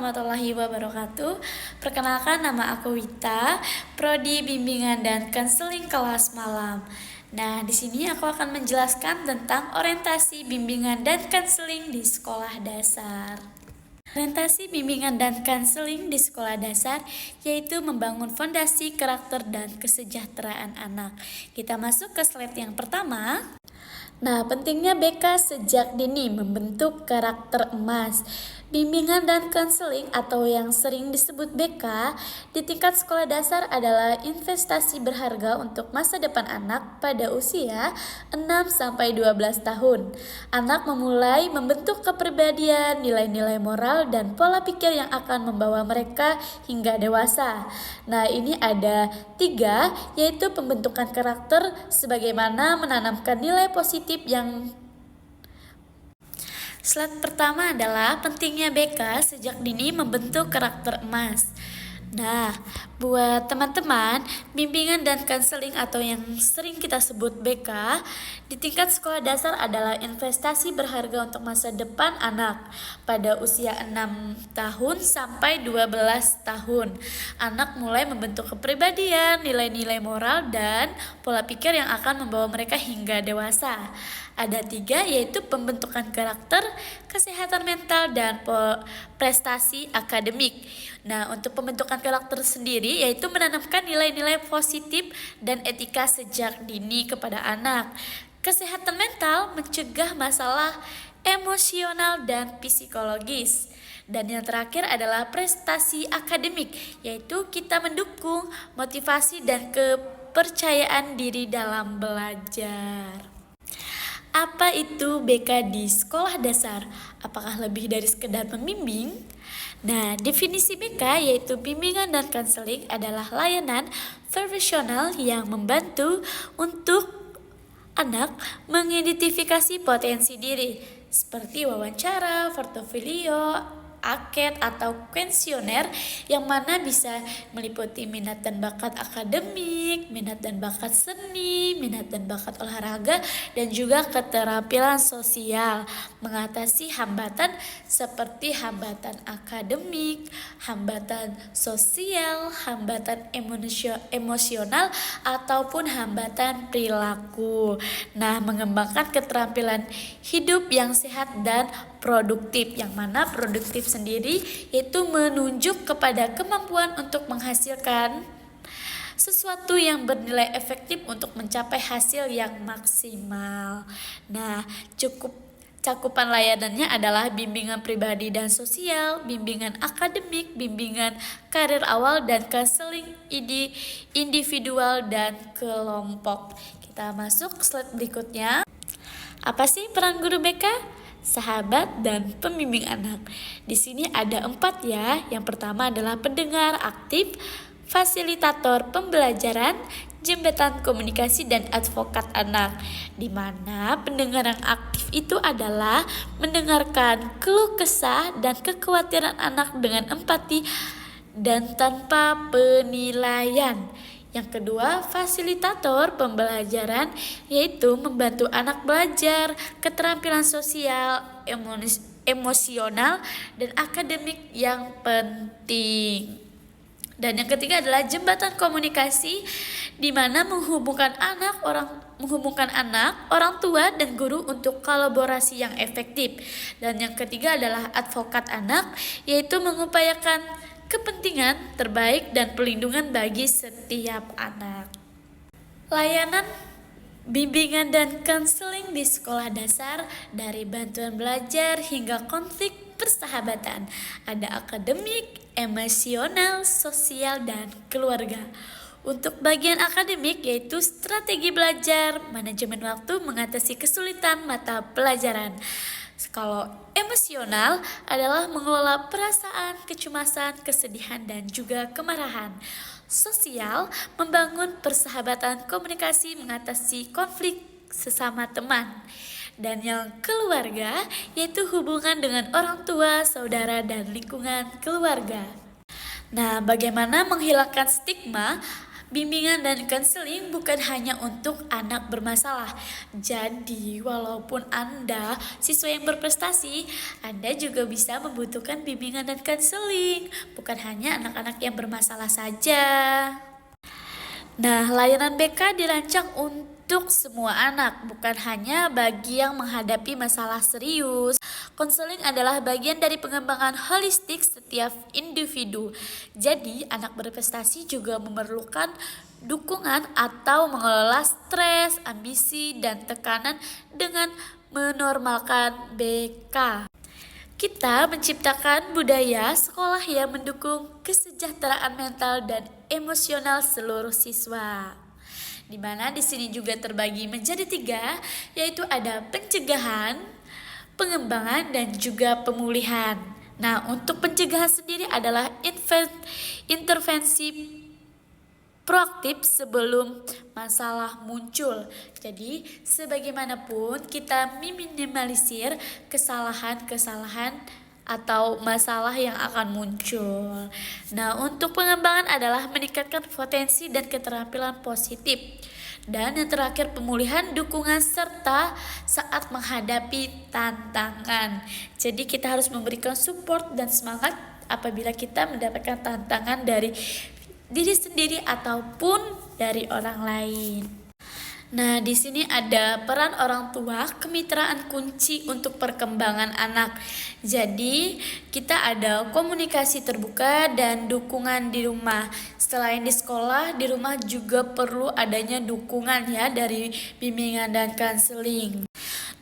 warahmatullahi wabarakatuh. Perkenalkan, nama aku Wita, Prodi Bimbingan dan Konseling Kelas Malam. Nah, di sini aku akan menjelaskan tentang orientasi bimbingan dan konseling di sekolah dasar. Orientasi bimbingan dan konseling di sekolah dasar yaitu membangun fondasi karakter dan kesejahteraan anak. Kita masuk ke slide yang pertama. Nah, pentingnya BK sejak dini membentuk karakter emas. Bimbingan dan konseling atau yang sering disebut BK di tingkat sekolah dasar adalah investasi berharga untuk masa depan anak pada usia 6-12 tahun. Anak memulai membentuk kepribadian, nilai-nilai moral, dan pola pikir yang akan membawa mereka hingga dewasa. Nah, ini ada 3, yaitu pembentukan karakter sebagaimana menanamkan nilai positif yang Slide pertama adalah pentingnya BK sejak dini membentuk karakter emas. Nah, buat teman-teman, bimbingan dan konseling atau yang sering kita sebut BK di tingkat sekolah dasar adalah investasi berharga untuk masa depan anak pada usia 6 tahun sampai 12 tahun. Anak mulai membentuk kepribadian, nilai-nilai moral, dan pola pikir yang akan membawa mereka hingga dewasa. Ada 3, yaitu pembentukan karakter, kesehatan mental, dan prestasi akademik. Nah, untuk pembentukan karakter sendiri yaitu menanamkan nilai-nilai positif dan etika sejak dini kepada anak. Kesehatan mental mencegah masalah emosional dan psikologis. Dan yang terakhir adalah prestasi akademik, yaitu kita mendukung motivasi dan kepercayaan diri dalam belajar. Apa itu BK di sekolah dasar? Apakah lebih dari sekedar pembimbing? Nah, definisi BK yaitu bimbingan dan konseling adalah layanan profesional yang membantu untuk anak mengidentifikasi potensi diri seperti wawancara, portofolio, AKET atau kuesioner yang mana bisa meliputi minat dan bakat akademik, minat dan bakat seni, minat dan bakat olahraga, dan juga keterampilan sosial, mengatasi hambatan seperti hambatan akademik, hambatan sosial, hambatan emosional, ataupun hambatan perilaku. Nah, mengembangkan keterampilan hidup yang sehat dan produktif, yang mana produktif sendiri yaitu menunjuk kepada kemampuan untuk menghasilkan sesuatu yang bernilai efektif untuk mencapai hasil yang maksimal. Nah, cakupan layanannya adalah bimbingan pribadi dan sosial, bimbingan akademik, bimbingan karir awal, dan konseling individual dan kelompok. Kita masuk ke slide berikutnya. Apa sih peran guru BK? Sahabat dan pembimbing anak. Di sini ada 4 ya. Yang pertama adalah pendengar aktif, fasilitator pembelajaran, jembatan komunikasi, dan advokat anak. Di mana pendengar yang aktif itu adalah mendengarkan keluh kesah dan kekhawatiran anak dengan empati dan tanpa penilaian. Yang kedua, fasilitator pembelajaran yaitu membantu anak belajar keterampilan sosial, emosional, dan akademik yang penting. Dan yang ketiga adalah jembatan komunikasi, di mana menghubungkan anak, orang tua, dan guru untuk kolaborasi yang efektif. Dan yang ketiga adalah advokat anak, yaitu mengupayakan kepentingan terbaik dan perlindungan bagi setiap anak. Layanan bimbingan dan konseling di sekolah dasar, dari bantuan belajar hingga konflik persahabatan. Ada akademik, emosional, sosial, dan keluarga. Untuk bagian akademik yaitu strategi belajar, manajemen waktu, mengatasi kesulitan mata pelajaran. Kalau emosional adalah mengelola perasaan, kecemasan, kesedihan, dan juga kemarahan. Sosial membangun persahabatan, komunikasi, mengatasi konflik sesama teman. Dan yang keluarga yaitu hubungan dengan orang tua, saudara, dan lingkungan keluarga. Nah, bagaimana menghilangkan stigma Bimbingan dan konseling bukan hanya untuk anak bermasalah. Jadi, walaupun Anda siswa yang berprestasi, Anda juga bisa membutuhkan bimbingan dan konseling, bukan hanya anak-anak yang bermasalah saja. Nah, layanan BK dirancang untuk semua anak, bukan hanya bagi yang menghadapi masalah serius. Konseling adalah bagian dari pengembangan holistik setiap individu. Jadi, anak berprestasi juga memerlukan dukungan atau mengelola stres, ambisi, dan tekanan dengan menormalkan BK. Kita menciptakan budaya sekolah yang mendukung kesejahteraan mental dan emosional seluruh siswa. Di mana di sini juga terbagi menjadi 3, yaitu ada pencegahan, pengembangan, dan juga pemulihan. Nah, untuk pencegahan sendiri adalah intervensi proaktif sebelum masalah muncul. Jadi, sebagaimanapun kita meminimalisir kesalahan-kesalahan atau masalah yang akan muncul. Nah, untuk pengembangan adalah meningkatkan potensi dan keterampilan positif. Dan yang terakhir pemulihan dukungan serta saat menghadapi tantangan. Jadi kita harus memberikan support dan semangat apabila kita mendapatkan tantangan dari diri sendiri ataupun dari orang lain. Nah, di sini ada peran orang tua, kemitraan kunci untuk perkembangan anak. Jadi, kita ada komunikasi terbuka dan dukungan di rumah. Selain di sekolah, di rumah juga perlu adanya dukungan ya dari bimbingan dan konseling.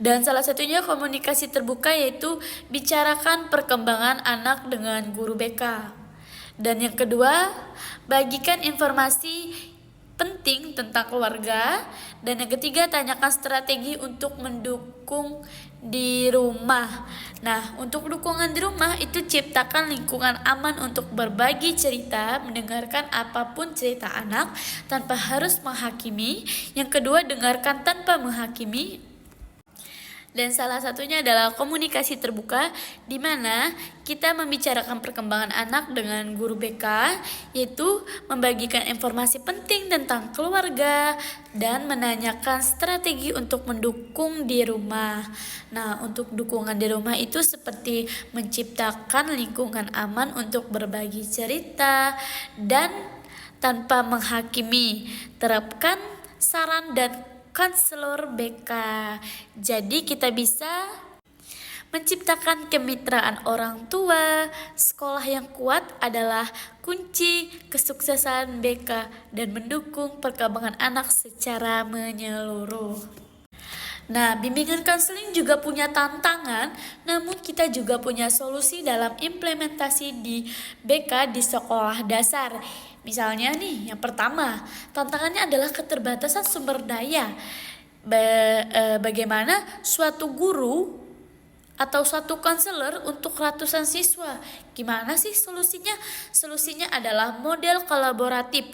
Dan salah satunya komunikasi terbuka, yaitu bicarakan perkembangan anak dengan guru BK. Dan yang kedua, bagikan informasi penting tentang keluarga. Dan yang ketiga, tanyakan strategi untuk mendukung di rumah. Nah, untuk dukungan di rumah itu ciptakan lingkungan aman untuk berbagi cerita, mendengarkan apapun cerita anak tanpa harus menghakimi. Yang kedua, dengarkan tanpa menghakimi. Dan salah satunya adalah komunikasi terbuka, di mana kita membicarakan perkembangan anak dengan guru BK, yaitu membagikan informasi penting tentang keluarga dan menanyakan strategi untuk mendukung di rumah. Nah, untuk dukungan di rumah itu seperti menciptakan lingkungan aman untuk berbagi cerita dan tanpa menghakimi. Terapkan saran dan konselor BK. Jadi kita bisa menciptakan kemitraan orang tua. Sekolah yang kuat adalah kunci kesuksesan BK dan mendukung perkembangan anak secara menyeluruh. Nah, bimbingan konseling juga punya tantangan, namun kita juga punya solusi dalam implementasi di BK di sekolah dasar. Misalnya nih, yang pertama, tantangannya adalah keterbatasan sumber daya. Bagaimana suatu guru atau suatu konselor untuk ratusan siswa? Gimana sih solusinya? Solusinya adalah model kolaboratif,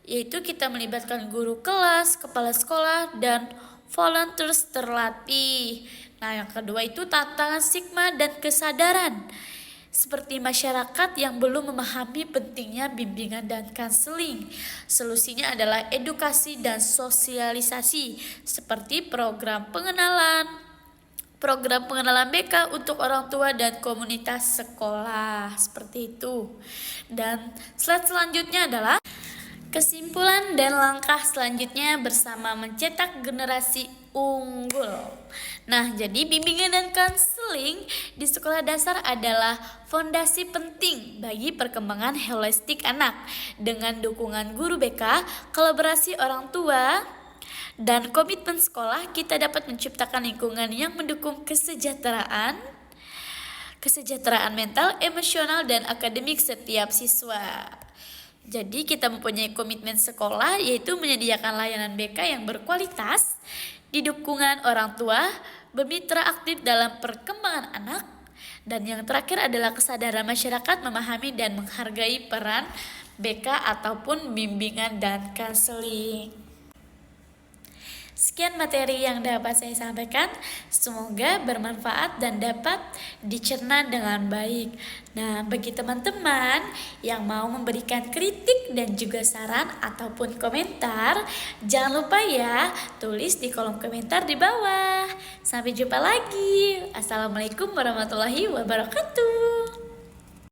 yaitu kita melibatkan guru kelas, kepala sekolah, dan volunteers terlatih. Nah, yang kedua itu tantangan stigma dan kesadaran. Seperti masyarakat yang belum memahami pentingnya bimbingan dan konseling. Solusinya adalah edukasi dan sosialisasi, seperti program pengenalan BK untuk orang tua dan komunitas sekolah, seperti itu. Dan slide selanjutnya adalah kesimpulan dan langkah selanjutnya bersama mencetak generasi unggul. Nah, jadi bimbingan dan konseling di sekolah dasar adalah fondasi penting bagi perkembangan holistik anak. Dengan dukungan guru BK, kolaborasi orang tua, dan komitmen sekolah, kita dapat menciptakan lingkungan yang mendukung kesejahteraan mental, emosional, dan akademik setiap siswa. Jadi kita mempunyai komitmen sekolah, yaitu menyediakan layanan BK yang berkualitas, didukungan orang tua, bermitra aktif dalam perkembangan anak, dan yang terakhir adalah kesadaran masyarakat memahami dan menghargai peran BK ataupun bimbingan dan konseling. Sekian materi yang dapat saya sampaikan, semoga bermanfaat dan dapat dicerna dengan baik. Nah, bagi teman-teman yang mau memberikan kritik dan juga saran ataupun komentar, jangan lupa ya, tulis di kolom komentar di bawah. Sampai jumpa lagi. Assalamualaikum warahmatullahi wabarakatuh.